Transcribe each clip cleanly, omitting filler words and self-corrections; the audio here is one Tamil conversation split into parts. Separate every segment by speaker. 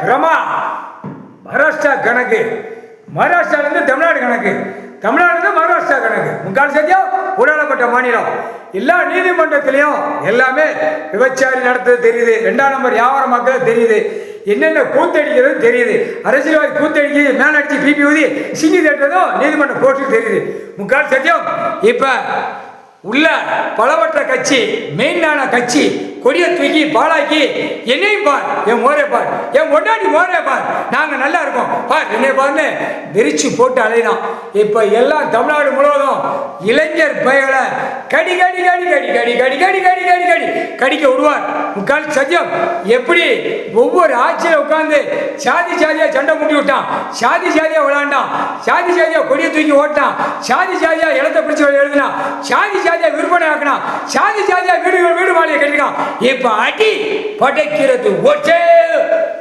Speaker 1: பிரமா மகாராஷ்டிரா கணக்கு, மகாராஷ்டிராலேருந்து தமிழ்நாடு கணக்கு, தமிழ்நாடுலேருந்து மகாராஷ்டிரா கணக்கு. முக்கால் சத்தியம் ஊழலப்பட்ட மாநிலம். எல்லா நீதிமன்றத்திலையும் எல்லாமே விபச்சாரி நடத்துறது தெரியுது. 2ஆம் நம்பர் வியாபாரமாக்குறது தெரியுது. என்னென்ன கூத்தடிக்கிறது தெரியுது. அரசியல்வாதி கூத்தடிக்கி மேலே அடிச்சு பிபி ஊதி சிங்கி தட்டுறதும் நீதிமன்ற கோர்ட்டுக்கு தெரியுது. முக்கால் சத்தியம் இப்போ உள்ள பலவற்ற கட்சி, மெயினான கட்சி கொடியை தூக்கி பாலாக்கி என்னையும் பார், என் மோரே பார், என் ஒன்னாடி மோரே பார், நாங்கள் நல்லா இருக்கோம் பார், என்னை பார்த்து விரிச்சு போட்டு அலைதான். இப்போ எல்லாம் தமிழ்நாடு முழுவதும் இளைஞர் பைகளை கடி கடி கடி கடி கடி கடி கடி கடி கடி கடி கடிக்க விடுவார். முக்கால் சத்தியம் எப்படி ஒவ்வொரு ஆட்சியில் உட்காந்து சாதி சாதியாக சண்டை முட்டி விட்டான், சாதி சாதியாக விளையாண்டான், சாதி சாதியாக கொடியை தூக்கி ஓட்டான், சாதி சாதியாக இடத்தை பிடிச்சி எழுதினான், சாதி சாதியாக விற்பனை ஆக்கினான், சாதி சாதியாக வீடு மாளிகை கட்டினான். இப்ப அடி படைக்கிறது ஒற்றே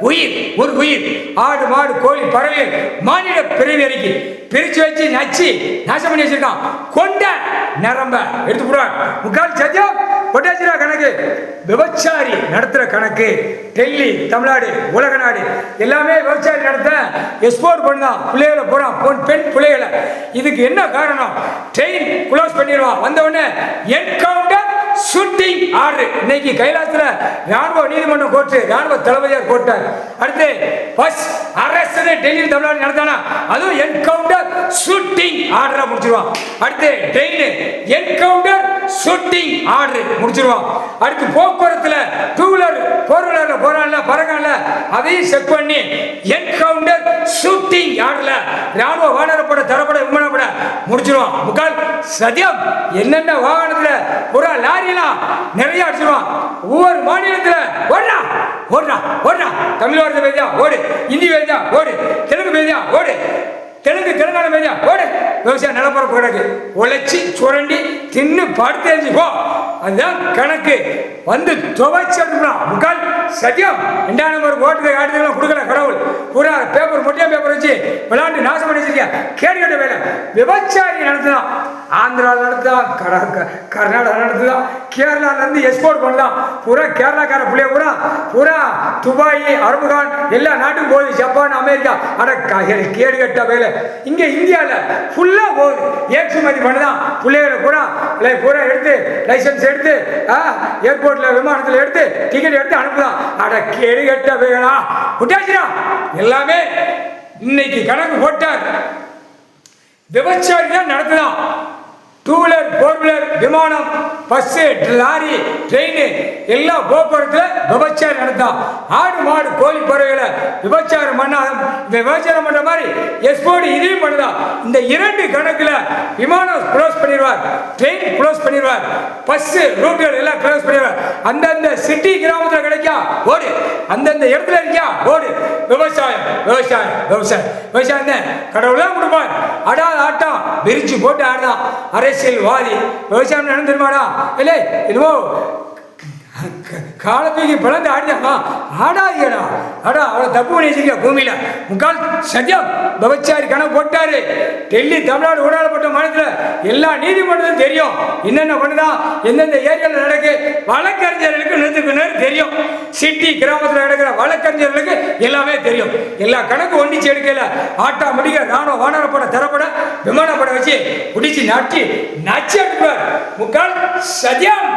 Speaker 1: உயிர், ஒரு உயிர். ஆடு மாடு கோழி பறவை மானிட பிறவி அறிக்கை பிரிச்சு வச்சு நச்சு நாசம் பண்ணி வச்சிருக்கான். கொண்ட நரம்ப எடுத்து போடுவான். முக்கால் சத்தியம் பொட்டாசிரா கணக்கு, விபச்சாரி நடத்துற கணக்கு. டெல்லி, தமிழ்நாடு, உலக நாடு எல்லாமே விபச்சாரி நடத்த எக்ஸ்போர்ட் பண்ணுதான் பிள்ளைகளை போறான், பெண் பிள்ளைகளை. இதுக்கு என்ன காரணம்? ட்ரெயின் க்ளோஸ் பண்ணிடுவான். வந்த உடனே என்கவுண்டர் ஷூட்டிங் ஆர்டர். இன்னைக்கு கைலாசத்துல ராணுவ நீதிமன்றம் கோர்ட்டு, ராணுவ தளபதியார் கோர்ட்டார். அடுத்து பஸ் அரசு டெல்லி தமிழ்நாடு நடத்தானா, அதுவும் என்கவுண்டர் ஷூட்டிங் ஆர்டரை முடிச்சிருவான். அடுத்து ட்ரெயின் என்கவுண்டர் ஷூட்டிங் ஆர்டர் முடிச்சிருவான். அடுத்து போக்குவரத்துல 2 வீலர் 4 வீலர்ல போறான்ல பறக்கான்ல, அதையும் செக் பண்ணி என்கவுண்டர் ஷூட்டிங் ஆர்டர்ல ராணுவ வானரப்பட தரப்பட விமானப்பட முடிச்சிருவான். முக்கால் சத்தியம் என்னென்ன வாகனத்துல புறா லாரியெல்லாம் நிறைய அடிச்சிருவான். ஒவ்வொரு மாநிலத்துல ஓடுறான் ஓடுறான் ஓடுறான். தமிழ் வார்த்தை பேசியா ஓடு, இந்தி பேசியா ஓடு, தெலுங்கு பேசியா ஓடு, தெலுங்கானா பேசியா ஓடு. விவசாய நிலப்பரப்பு கிடக்கு, உழைச்சி சுரண்டி தின்னு படுத்து போ. அதுதான் கணக்கு. வந்து துவைச்சு முக்கால் சத்தியம் 2ஆம் நம்பர் ஓட்டுக்கு ஆட்டுலாம் கொடுக்கல கடவுள். பூரா பேப்பர் மொட்டையா பேப்பர் வச்சு விளையாண்டு நாசம் பண்ணி வச்சிருக்கியா. கேடு கட்ட வேலை விபச்சாரி நடத்துதான். ஆந்திராவில் நடத்துதான், கர்நாடகா நடத்துதான், கேரளாவிலேருந்து எக்ஸ்போர்ட் பண்ணலாம். பூரா கேரளாக்கார பிள்ளைய பூரா துபாய், அரபுகான் எல்லா நாட்டுக்கும் போகுது, ஜப்பான், அமெரிக்கா. ஆனால் கேடு கட்ட வேலை இங்கே இந்தியாவில் ஃபுல்லாக போகுது. ஏற்றுமதி பண்ணுதான் பிள்ளைகளை பூரா எடுத்து லைசன்ஸ் எடுத்து ஏர்போர்ட்டில் விமானத்தில் எடுத்து டிக்கெட் எடுத்து அனுப்புதான். அட கேடு கட்ட வேலா விட்டாச்சுடா. எல்லாமே இன்னைக்கு கணக்கு போட்டார். விபச்சாரி தான் நடத்துதான். 2 வீலர் 4 வீலர் விமானம், பஸ்ஸு, லாரி, ட்ரெயின் எல்லா போக்குவரத்துல விபச்சாரம் நடத்தான். ஆடு மாடு கோழி பறவைகளை விபச்சாரம் விபச்சாரம் பண்ற மாதிரி எக்ஸ்போர்ட் இதையும் பண்ணுதான். இந்த 2 கணக்குல விமானம் க்ளோஸ் பண்ணிடுவார், ட்ரெயின் க்ளோஸ் பண்ணிடுவார், பஸ்ஸு ரூட்டுகள் எல்லாம் க்ளோஸ் பண்ணிடுவார். அந்தந்த சிட்டி கிராமத்தில் கிடைக்கா ஓடு, அந்தந்த இடத்துல இருக்கியா ஓடு. விவசாயம் விவசாயம் விவசாயம் விவசாயம் தான் கடவுளாக கொடுப்பார். அடாத ஆட்டம் விரிச்சு போட்டு ஆடுதான் அரசியல்வாதி. விவசாயம் நடந்துருமாடா இல்லை என்னவோ காலத்துக்கு பிளந்து ஆடிதாமா ஆடாதீங்கடா. அடா அவளை தப்பு பண்ணி வச்சிருக்க பூமியில. முக்கால் சத்தியம் விபச்சாரி கணக்கு போட்டாரு. டெல்லி தமிழ்நாடு ஊடாடப்பட்ட மாநிலத்தில் எல்லா நீதிமன்றத்தும் தெரியும் என்னென்ன பண்ணுதான், எந்தெந்த ஏரியாவில் நடக்கு. வழக்கறிஞர்களுக்கு நிறுத்துக்கு தெரியும். சிட்டி கிராமத்தில் நடக்கிற வழக்கறிஞர்களுக்கு எல்லாமே தெரியும். எல்லா கணக்கு ஒண்டிச்சு எடுக்கல. ஆட்டா முடிக்க ராணுவ வானரப்பட தரப்பட விமானப்பட வச்சு பிடிச்சி நச்சு எடுப்பார். முக்கால் சத்தியம்.